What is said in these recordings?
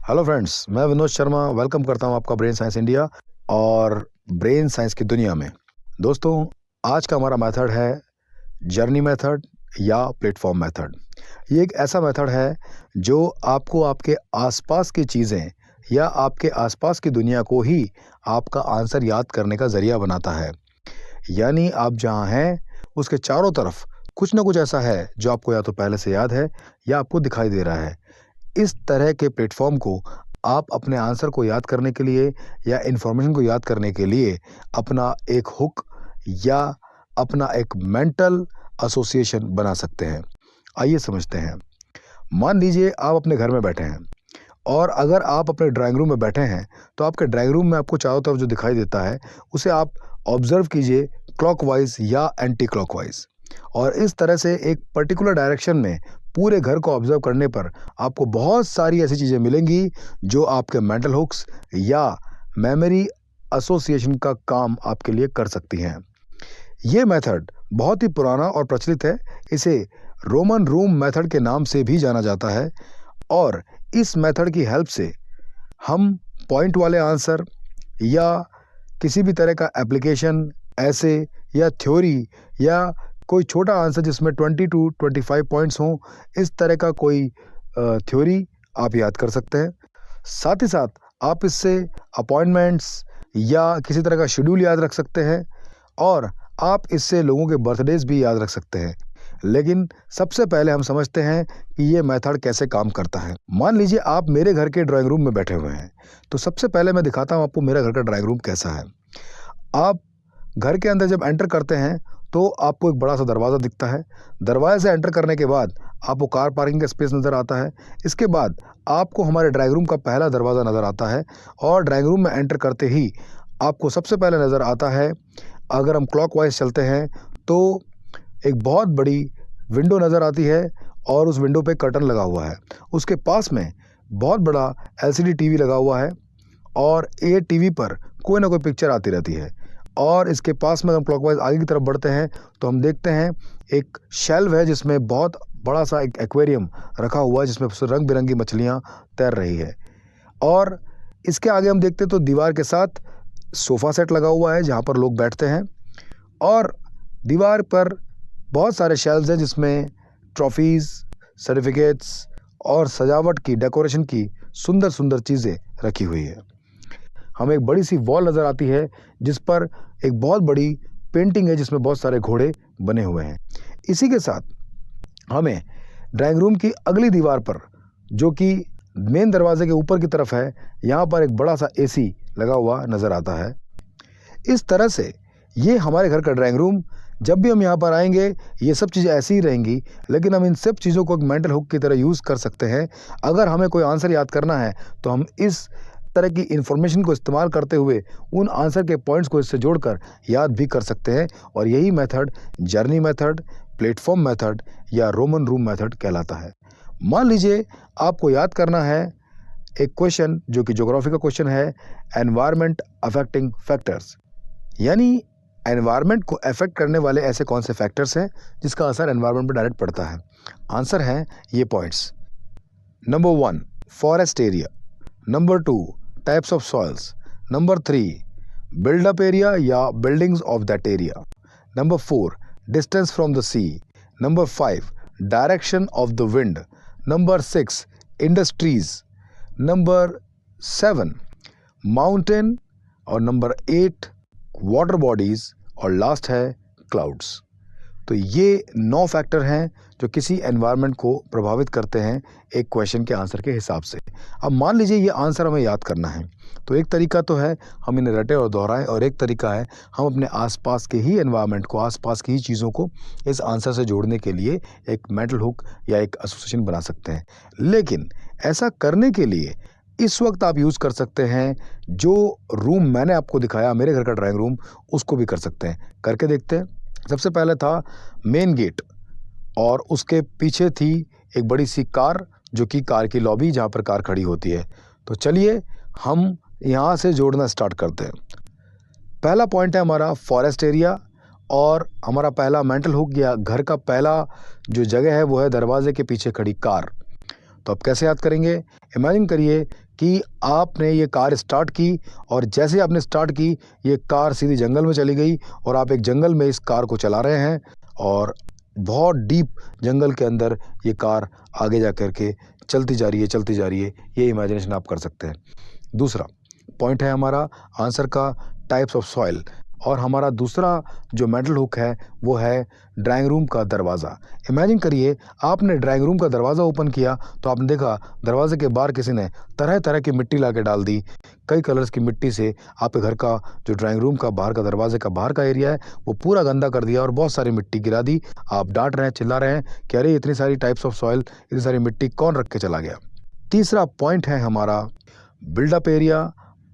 Hello friends, मैं Vinod Sharma welcome करता हूं आपका ब्रेन साइंस इंडिया और ब्रेन साइंस की दुनिया में। दोस्तों, आज का हमारा मेथड है जर्नी मेथड या प्लेटफॉर्म मेथड। ये एक ऐसा मेथड है जो आपको आपके आसपास की चीज़ें या आपके आसपास की दुनिया को ही आपका आंसर याद करने का ज़रिया बनाता है। यानी आप जहाँ हैं उसके चारों तरफ कुछ ना कुछ ऐसा है जो आपको या तो पहले से याद है या आपको दिखाई दे रहा है। इस तरह के प्लेटफॉर्म को आप अपने आंसर को याद करने के लिए या इन्फॉर्मेशन को याद करने के लिए अपना एक हुक या अपना एक मेंटल एसोसिएशन बना सकते हैं। आइए समझते हैं। मान लीजिए आप अपने घर में बैठे हैं और अगर आप अपने ड्राइंग रूम में बैठे हैं तो आपके ड्राइंग रूम में आपको चारों तरफ जो दिखाई देता है उसे आप ऑब्जर्व कीजिए क्लॉकवाइज या एंटी क्लॉकवाइज। और इस तरह से एक पर्टिकुलर डायरेक्शन में पूरे घर को ऑब्जर्व करने पर आपको बहुत सारी ऐसी चीज़ें मिलेंगी जो आपके मेंटल हुक्स या मेमोरी एसोसिएशन का काम आपके लिए कर सकती हैं। ये मेथड बहुत ही पुराना और प्रचलित है। इसे रोमन रूम मेथड के नाम से भी जाना जाता है और इस मेथड की हेल्प से हम पॉइंट वाले आंसर या किसी भी तरह का एप्लीकेशन, ऐसे या थ्योरी या कोई छोटा आंसर जिसमें 20 टू 25 पॉइंट्स हों, इस तरह का कोई थ्योरी आप याद कर सकते हैं। साथ ही साथ आप इससे अपॉइंटमेंट्स या किसी तरह का शेड्यूल याद रख सकते हैं और आप इससे लोगों के बर्थडेज भी याद रख सकते हैं। लेकिन सबसे पहले हम समझते हैं कि ये मेथड कैसे काम करता है। मान लीजिए आप मेरे घर के ड्राइंग रूम में बैठे हुए हैं, तो सबसे पहले मैं दिखाता हूँ आपको मेरा घर का ड्राइंग रूम कैसा है। आप घर के अंदर जब एंटर करते हैं तो आपको एक बड़ा सा दरवाज़ा दिखता है। दरवाजे से एंटर करने के बाद आपको कार पार्किंग का स्पेस नज़र आता है। इसके बाद आपको हमारे ड्राइंग रूम का पहला दरवाज़ा नज़र आता है और ड्राइंग रूम में एंटर करते ही आपको सबसे पहले नज़र आता है, अगर हम क्लॉकवाइज चलते हैं तो एक बहुत बड़ी विंडो नज़र आती है और उस विंडो पे कर्टन लगा हुआ है। उसके पास में बहुत बड़ा LCD टीवी लगा हुआ है और ये टीवी पर कोई ना कोई पिक्चर आती रहती है। और इसके पास में हम क्लॉकवाइज आगे की तरफ बढ़ते हैं तो हम देखते हैं एक शेल्व है जिसमें बहुत बड़ा सा एक एक्वेरियम रखा हुआ है जिसमें रंग बिरंगी मछलियाँ तैर रही है। और इसके आगे हम देखते हैं तो दीवार के साथ सोफ़ा सेट लगा हुआ है जहाँ पर लोग बैठते हैं और दीवार पर बहुत सारे शेल्व्स हैं जिसमें ट्रॉफीज़, सर्टिफिकेट्स और सजावट की, डेकोरेशन की सुंदर सुंदर चीज़ें रखी हुई है। हमें एक बड़ी सी वॉल नज़र आती है जिस पर एक बहुत बड़ी पेंटिंग है जिसमें बहुत सारे घोड़े बने हुए हैं। इसी के साथ हमें ड्राइंग रूम की अगली दीवार पर, जो कि मेन दरवाजे के ऊपर की तरफ है, यहाँ पर एक बड़ा सा AC लगा हुआ नज़र आता है। इस तरह से ये हमारे घर का ड्राइंग रूम, जब भी हम यहाँ पर आएंगे ये सब चीज़ें ऐसी ही रहेंगी, लेकिन हम इन सब चीज़ों को एक मेंटल हुक की तरह यूज़ कर सकते हैं। अगर हमें कोई आंसर याद करना है तो हम इस तरह की इन्फॉर्मेशन को इस्तेमाल करते हुए उन आंसर के पॉइंट्स को इससे जोड़कर याद भी कर सकते हैं और यही method journey method, platform method या रोमन रूम मेथड कहलाता है। मान लीजिए आपको याद करना है एक क्वेश्चन जो कि ज्योग्राफी का क्वेश्चन है, एनवायरनमेंट अफेक्टिंग फैक्टर्स, यानी एनवायरनमेंट को अफेक्ट करने वाले ऐसे कौन से फैक्टर्स हैं जिसका असर एनवायरनमेंट पर डायरेक्ट पड़ता है। आंसर है ये points. Number 1, forest area. Number 2, types of soils. Number 3, buildup area या buildings of that area. Number 4, distance from the sea. Number 5, direction of the wind. Number 6, industries. Number 7, mountain. और number 8, water bodies. और last है clouds. तो ये 9 factor हैं जो किसी environment को प्रभावित करते हैं एक क्वेश्चन के आंसर के हिसाब से। अब मान लीजिए ये आंसर हमें याद करना है, तो एक तरीका तो है हम इन्हें रटें और दोहराएं और एक तरीका है हम अपने आसपास के ही एनवायरनमेंट को, आसपास की ही चीज़ों को इस आंसर से जोड़ने के लिए एक मेंटल हुक या एक एसोसिएशन बना सकते हैं। लेकिन ऐसा करने के लिए इस वक्त आप यूज़ कर सकते हैं जो रूम मैंने आपको दिखाया, मेरे घर का ड्राइंग रूम, उसको भी कर सकते हैं। करके देखते हैं। सबसे पहले था मेन गेट और उसके पीछे थी एक बड़ी सी कार जो कि कार की लॉबी जहाँ पर कार खड़ी होती है। तो चलिए हम यहाँ से जोड़ना स्टार्ट करते हैं। पहला पॉइंट है हमारा फॉरेस्ट एरिया और हमारा पहला मेंटल हुक या घर का पहला जो जगह है वो है दरवाजे के पीछे खड़ी कार। तो आप कैसे याद करेंगे? इमेजिन करिए कि आपने ये कार स्टार्ट की और जैसे आपने स्टार्ट की ये कार सीधी जंगल में चली गई और आप एक जंगल में इस कार को चला रहे हैं और बहुत डीप जंगल के अंदर ये कार आगे जा कर के चलती जा रही है। ये इमेजिनेशन आप कर सकते हैं। दूसरा पॉइंट है हमारा आंसर का टाइप्स ऑफ सॉइल, और हमारा दूसरा जो मेंटल हुक है वो है ड्राइंग रूम का दरवाज़ा। इमेजिन करिए आपने ड्राइंग रूम का दरवाज़ा ओपन किया तो आपने देखा दरवाजे के बाहर किसी ने तरह तरह की मिट्टी ला के डाल दी। कई कलर्स की मिट्टी से आपके घर का जो ड्राइंग रूम का बाहर का दरवाजे का बाहर का एरिया है वो पूरा गंदा कर दिया और बहुत सारी मिट्टी गिरा दी। आप डांट रहे हैं, चिल्ला रहे हैं कि अरे इतनी सारी टाइप्स ऑफ सॉइल, इतनी सारी मिट्टी कौन रख के चला गया। तीसरा पॉइंट है हमारा बिल्डअप एरिया,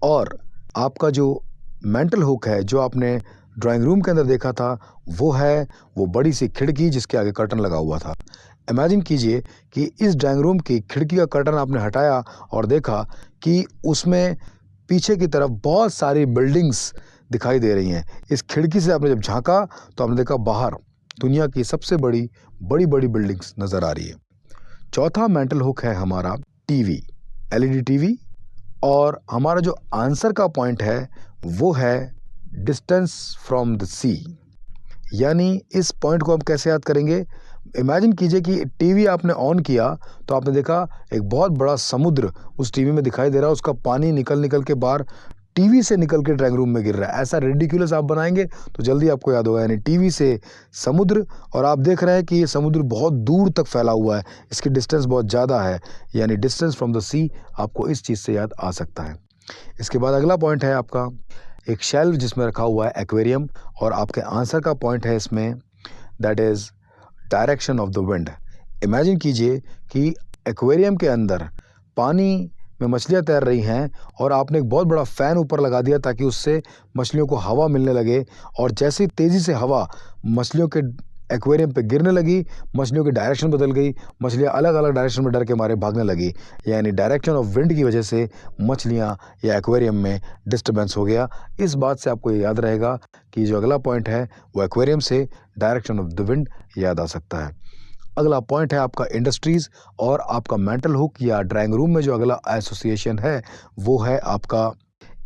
और आपका जो मेंटल हुक है जो आपने ड्राइंग रूम के अंदर देखा था वो बड़ी सी खिड़की जिसके आगे कर्टन लगा हुआ था। इमेजिन कीजिए कि इस ड्राइंग रूम की खिड़की का कर्टन आपने हटाया और देखा कि उसमें पीछे की तरफ बहुत सारी बिल्डिंग्स दिखाई दे रही हैं। इस खिड़की से आपने जब झांका तो आपने देखा बाहर दुनिया की सबसे बड़ी बड़ी बिल्डिंग्स नज़र आ रही है। चौथा मेंटल हुक है हमारा टीवी, एलईडी टीवी, और हमारा जो आंसर का पॉइंट है वो है डिस्टेंस फ्रॉम द सी। यानी इस पॉइंट को हम कैसे याद करेंगे। इमेजिन कीजिए कि टीवी आपने ऑन किया तो आपने देखा एक बहुत बड़ा समुद्र उस टीवी में दिखाई दे रहा है, उसका पानी निकल के बाहर टीवी से निकल के ड्राइंग रूम में गिर रहा है। ऐसा रिडिकुलस आप बनाएंगे तो जल्दी आपको याद होगा। यानी टीवी से समुद्र, और आप देख रहे हैं कि ये समुद्र बहुत दूर तक फैला हुआ है, इसकी डिस्टेंस बहुत ज़्यादा है, यानी डिस्टेंस फ्रॉम द सी आपको इस चीज़ से याद आ सकता है। इसके बाद अगला पॉइंट है आपका एक शेल्फ जिसमें रखा हुआ है एक्वेरियम, और आपके आंसर का पॉइंट है इसमें that is direction of the wind. Imagine कीजिए कि एक्वेरियम के अंदर पानी में मछलियाँ तैर रही हैं और आपने एक बहुत बड़ा फ़ैन ऊपर लगा दिया ताकि उससे मछलियों को हवा मिलने लगे, और जैसे तेज़ी से हवा मछलियों के एक्वेरियम पे गिरने लगी, मछलियों की डायरेक्शन बदल गई, मछलियाँ अलग अलग डायरेक्शन में डर के मारे भागने लगी। यानी डायरेक्शन ऑफ विंड की वजह से मछलियाँ या एक्वेरियम में डिस्टर्बेंस हो गया। इस बात से आपको ये याद रहेगा कि जो अगला पॉइंट है वो एक्वेरियम से डायरेक्शन ऑफ द विंड याद आ सकता है। अगला पॉइंट है आपका इंडस्ट्रीज़, और आपका मेंटल हुक या ड्राइंग रूम में जो अगला एसोसिएशन है वो है आपका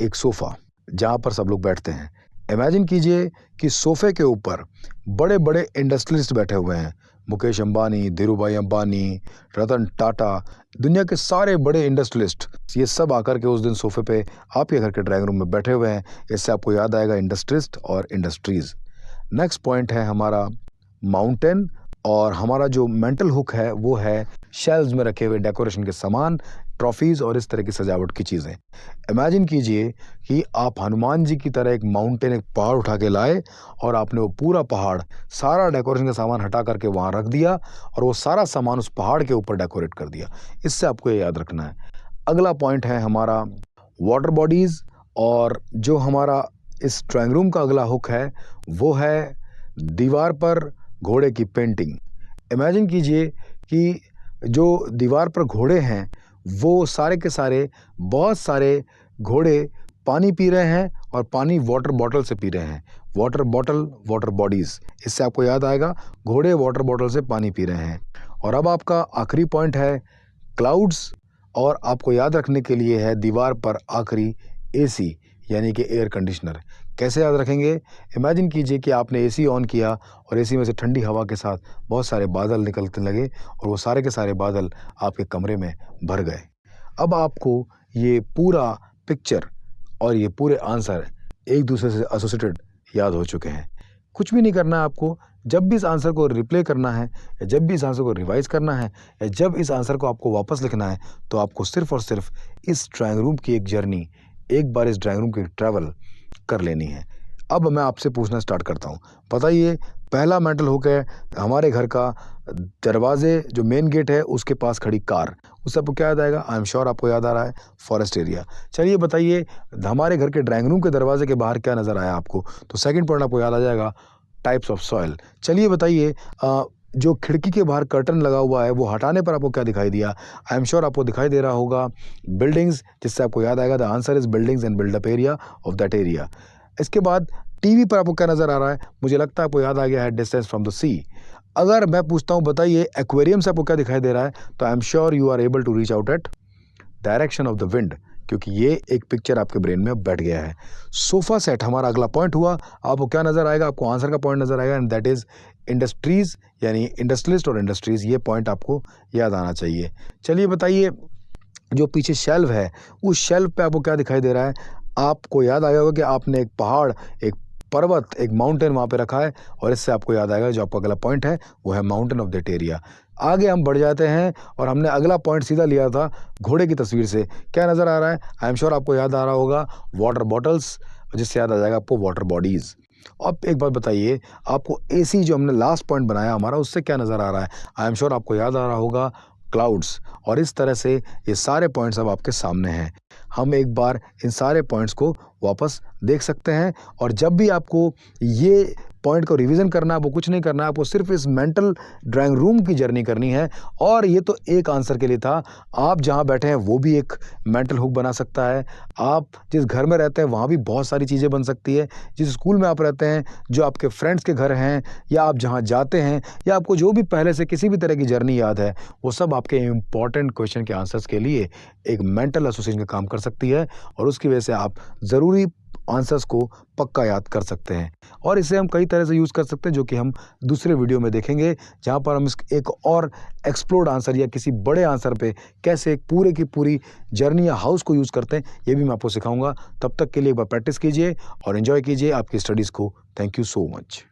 एक सोफ़ा जहाँ पर सब लोग बैठते हैं। इमेजिन कीजिए कि सोफ़े के ऊपर बड़े बड़े इंडस्ट्रियलिस्ट बैठे हुए हैं। मुकेश अंबानी, धीरूभाई अंबानी, रतन टाटा, दुनिया के सारे बड़े इंडस्ट्रियलिस्ट, ये सब आकर के उस दिन सोफ़े पे आपके घर के ड्राइंग रूम में बैठे हुए हैं। इससे आपको याद आएगा इंडस्ट्रियलिस्ट और इंडस्ट्रीज़। नेक्स्ट पॉइंट है हमारा माउंटेन, और हमारा जो मेंटल हुक है वो है शेल्व्स में रखे हुए डेकोरेशन के सामान, ट्रॉफीज़ और इस तरह की सजावट की चीज़ें। इमेजिन कीजिए कि आप हनुमान जी की तरह एक माउंटेन, एक पहाड़ उठा के लाए और आपने वो पूरा पहाड़ सारा डेकोरेशन का सामान हटा करके वहाँ रख दिया और वो सारा सामान उस पहाड़ के ऊपर डेकोरेट कर दिया। इससे आपको ये याद रखना है। अगला पॉइंट है हमारा वाटर बॉडीज़, और जो हमारा इस ड्राइंग रूम का अगला हुक है वो है दीवार पर घोड़े की पेंटिंग। इमेजिन कीजिए कि जो दीवार पर घोड़े हैं वो सारे के सारे, बहुत सारे घोड़े पानी पी रहे हैं और पानी वाटर बॉटल से पी रहे हैं। वाटर बॉटल, वाटर बॉडीज़, इससे आपको याद आएगा घोड़े वाटर बॉटल से पानी पी रहे हैं। और अब आपका आखिरी पॉइंट है क्लाउड्स, और आपको याद रखने के लिए है दीवार पर आखिरी एसी यानी कि एयर कंडीशनर। कैसे याद रखेंगे। इमेजिन कीजिए कि आपने एसी ऑन किया और एसी में से ठंडी हवा के साथ बहुत सारे बादल निकलने लगे और वो सारे के सारे बादल आपके कमरे में भर गए। अब आपको ये पूरा पिक्चर और ये पूरे आंसर एक दूसरे से एसोसिएटेड याद हो चुके हैं। कुछ भी नहीं करना है आपको। जब भी इस आंसर को रिप्ले करना है या जब भी इस आंसर को रिवाइज करना है या जब इस आंसर को आपको वापस लिखना है तो आपको सिर्फ और सिर्फ इस ड्राइंग रूम की एक जर्नी, एक बार इस ड्राइंग रूम की ट्रैवल कर लेनी है। अब मैं आपसे पूछना स्टार्ट करता हूँ। बताइए, पहला मेंटल हुक है हमारे घर का दरवाजे, जो मेन गेट है उसके पास खड़ी कार। उससे आपको क्या याद आएगा? आई एम श्योर आपको याद आ रहा है, फॉरेस्ट एरिया। चलिए बताइए, हमारे घर के ड्राइंग रूम के दरवाजे के बाहर क्या नज़र आया आपको? तो सेकंड पॉइंट आपको याद आ जाएगा, टाइप्स ऑफ सॉइल। चलिए बताइए, जो खिड़की के बाहर कर्टन लगा हुआ है वो हटाने पर आपको क्या दिखाई दिया? आई एम श्योर आपको दिखाई दे रहा होगा बिल्डिंग्स, जिससे आपको याद आएगा the answer is buildings and buildup area of that area. इसके बाद टीवी पर आपको क्या नज़र आ रहा है? मुझे लगता है आपको याद आ गया है डिस्टेंस फ्रॉम द सी। अगर मैं पूछता हूँ बताइए एक्वेरियम से आपको क्या दिखाई दे रहा है, तो I am sure you are able to reach out at direction of the wind, क्योंकि ये एक पिक्चर आपके ब्रेन में अब बैठ गया है। सोफा सेट हमारा अगला पॉइंट हुआ। आपको क्या नज़र आएगा? आपको आंसर का पॉइंट नज़र आएगा, एंड दैट इज़ इंडस्ट्रीज़, यानी इंडस्ट्रियलिस्ट और इंडस्ट्रीज़। ये पॉइंट आपको याद आना चाहिए। चलिए बताइए, जो पीछे शेल्व है, उस शेल्व पे आपको क्या दिखाई दे रहा है? आपको याद आएगा कि आपने एक पहाड़, एक पर्वत, एक माउंटेन वहाँ पे रखा है, और इससे आपको याद आएगा जो आपका अगला पॉइंट है वो है माउंटेन ऑफ दैट एरिया। आगे हम बढ़ जाते हैं और हमने अगला पॉइंट सीधा लिया था घोड़े की तस्वीर से। क्या नज़र आ रहा है? आई एम श्योर आपको याद आ रहा होगा वाटर बॉटल्स, जिससे याद आ जाएगा आपको वाटर बॉडीज़। अब एक बात बताइए, आपको एसी जो हमने लास्ट पॉइंट बनाया हमारा, उससे क्या नज़र आ रहा है? आई एम श्योर आपको याद आ रहा होगा क्लाउड्स। और इस तरह से ये सारे पॉइंट्स अब आपके सामने हैं। हम एक बार इन सारे पॉइंट्स को वापस देख सकते हैं, और जब भी आपको ये पॉइंट को रिवीजन करना है, आपको कुछ नहीं करना है, आपको सिर्फ इस मेंटल ड्राइंग रूम की जर्नी करनी है। और ये तो एक आंसर के लिए था, आप जहाँ बैठे हैं वो भी एक मेंटल हुक बना सकता है। आप जिस घर में रहते हैं वहाँ भी बहुत सारी चीज़ें बन सकती है। जिस स्कूल में आप रहते हैं, जो आपके फ्रेंड्स के घर हैं, या आप जहाँ जाते हैं, या आपको जो भी पहले से किसी भी तरह की जर्नी याद है, वो सब आपके इंपॉर्टेंट क्वेश्चन के आंसर्स के लिए एक मेंटल एसोसिएशन का काम कर सकती है, और उसकी वजह से आप ज़रूरी आंसर्स को पक्का याद कर सकते हैं। और इसे हम कई तरह से यूज़ कर सकते हैं, जो कि हम दूसरे वीडियो में देखेंगे, जहाँ पर हम एक और एक्सप्लोर्ड आंसर या किसी बड़े आंसर पे कैसे एक पूरे की पूरी जर्नी या हाउस को यूज़ करते हैं, ये भी मैं आपको सिखाऊंगा। तब तक के लिए एक बार प्रैक्टिस कीजिए और एंजॉय कीजिए आपकी स्टडीज़ को। Thank you so much.